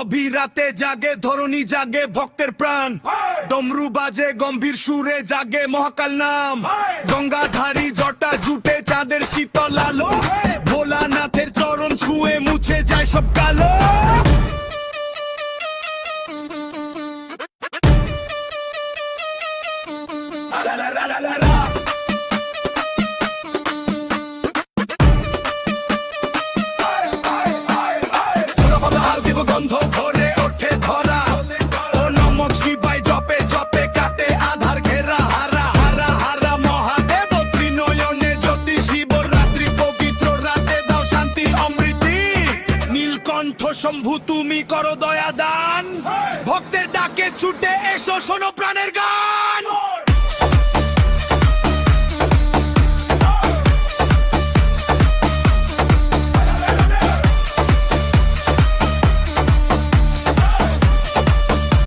গভীর রাতে জাগে ধরণী, জাগে ভক্তের প্রাণ। ডমরু বাজে গম্ভীর সুরে, জাগে মহাকাল নাম। গঙ্গাধারী জটা জুটে চাঁদের শীতল আলো, ভোলানাথের চরণ ছুঁয়ে মুছে যায় সব কালো। গন্ধ ভরে ওঠে ধরা, ও নমঃ শিবায় জপে জপে কাটে আধার ঘেরা। হারা হারা হারা মহাদেব ত্রিনয়নে জ্যোতি, শিবরাত্রি পবিত্র রাতে দাও শান্তি অমৃতি। নীলকণ্ঠ শম্ভু তুমি করো দয়া দান, ভক্তের ডাকে ছুটে এসো শোনো প্রাণের গান।